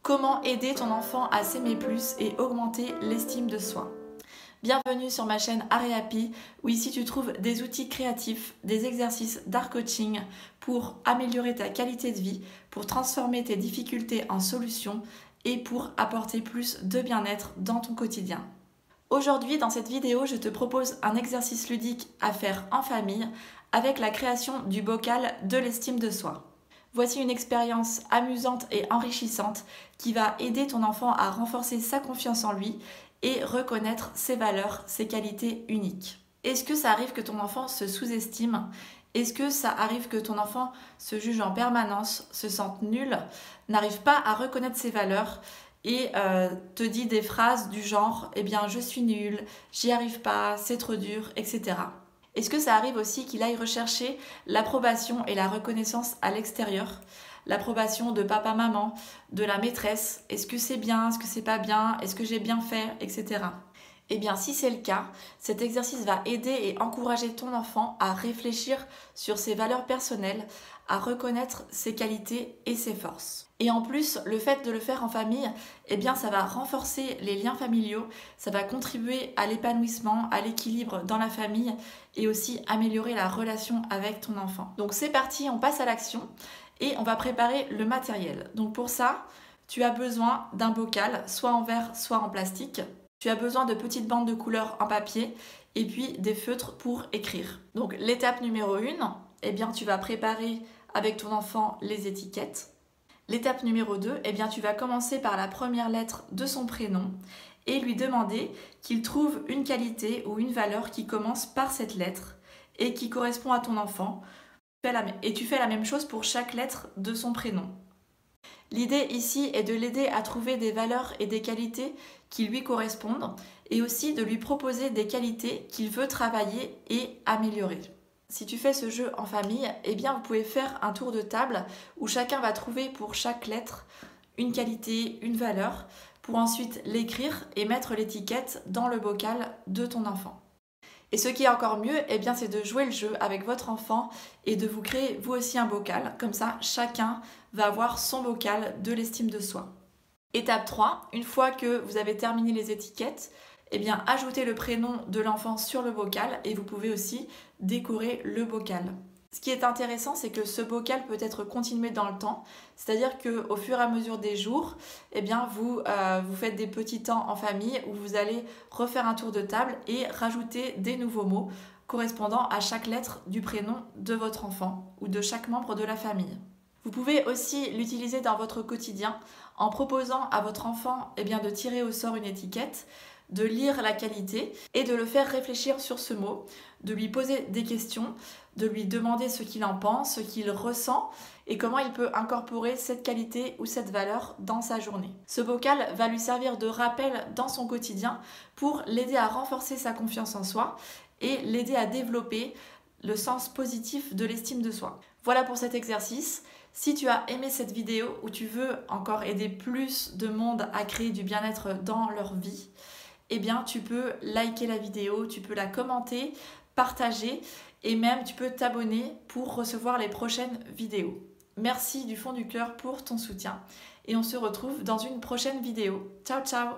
Comment aider ton enfant à s'aimer plus et augmenter l'estime de soi? Bienvenue sur ma chaîne Arehappy, où ici tu trouves des outils créatifs, des exercices d'art coaching pour améliorer ta qualité de vie, pour transformer tes difficultés en solutions et pour apporter plus de bien-être dans ton quotidien. Aujourd'hui, dans cette vidéo, je te propose un exercice ludique à faire en famille avec la création du bocal de l'estime de soi. Voici une expérience amusante et enrichissante qui va aider ton enfant à renforcer sa confiance en lui et reconnaître ses valeurs, ses qualités uniques. Est-ce que ça arrive que ton enfant se sous-estime? Est-ce que ça arrive que ton enfant se juge en permanence, se sente nul, n'arrive pas à reconnaître ses valeurs et te dit des phrases du genre « Eh bien, je suis nul, j'y arrive pas, c'est trop dur, etc. » Est-ce que ça arrive aussi qu'il aille rechercher l'approbation et la reconnaissance à l'extérieur? L'approbation de papa-maman, de la maîtresse, est-ce que c'est bien, est-ce que c'est pas bien, est-ce que j'ai bien fait, etc. Eh bien, si c'est le cas, cet exercice va aider et encourager ton enfant à réfléchir sur ses valeurs personnelles, à reconnaître ses qualités et ses forces. Et en plus, le fait de le faire en famille, eh bien, ça va renforcer les liens familiaux, ça va contribuer à l'épanouissement, à l'équilibre dans la famille et aussi améliorer la relation avec ton enfant. Donc c'est parti, on passe à l'action et on va préparer le matériel. Donc pour ça, tu as besoin d'un bocal, soit en verre, soit en plastique. Tu as besoin de petites bandes de couleur en papier et puis des feutres pour écrire. Donc l'étape numéro 1, eh bien, tu vas préparer avec ton enfant les étiquettes. L'étape numéro 2, eh bien, tu vas commencer par la première lettre de son prénom et lui demander qu'il trouve une qualité ou une valeur qui commence par cette lettre et qui correspond à ton enfant. Et tu fais la même chose pour chaque lettre de son prénom. L'idée ici est de l'aider à trouver des valeurs et des qualités qui lui correspondent et aussi de lui proposer des qualités qu'il veut travailler et améliorer. Si tu fais ce jeu en famille, eh bien vous pouvez faire un tour de table où chacun va trouver pour chaque lettre une qualité, une valeur, pour ensuite l'écrire et mettre l'étiquette dans le bocal de ton enfant. Et ce qui est encore mieux, eh bien, c'est de jouer le jeu avec votre enfant et de vous créer vous aussi un bocal. Comme ça, chacun va avoir son bocal de l'estime de soi. Étape 3, une fois que vous avez terminé les étiquettes, eh bien, ajoutez le prénom de l'enfant sur le bocal et vous pouvez aussi décorer le bocal. Ce qui est intéressant, c'est que ce bocal peut être continué dans le temps, c'est-à-dire qu'au fur et à mesure des jours, eh bien, vous faites des petits temps en famille où vous allez refaire un tour de table et rajouter des nouveaux mots correspondant à chaque lettre du prénom de votre enfant ou de chaque membre de la famille. Vous pouvez aussi l'utiliser dans votre quotidien en proposant à votre enfant eh bien, de tirer au sort une étiquette, de lire la qualité et de le faire réfléchir sur ce mot, de lui poser des questions, de lui demander ce qu'il en pense, ce qu'il ressent et comment il peut incorporer cette qualité ou cette valeur dans sa journée. Ce bocal va lui servir de rappel dans son quotidien pour l'aider à renforcer sa confiance en soi et l'aider à développer le sens positif de l'estime de soi. Voilà pour cet exercice. Si tu as aimé cette vidéo ou tu veux encore aider plus de monde à créer du bien-être dans leur vie, eh bien tu peux liker la vidéo, tu peux la commenter, partager et même tu peux t'abonner pour recevoir les prochaines vidéos. Merci du fond du cœur pour ton soutien et on se retrouve dans une prochaine vidéo. Ciao ciao!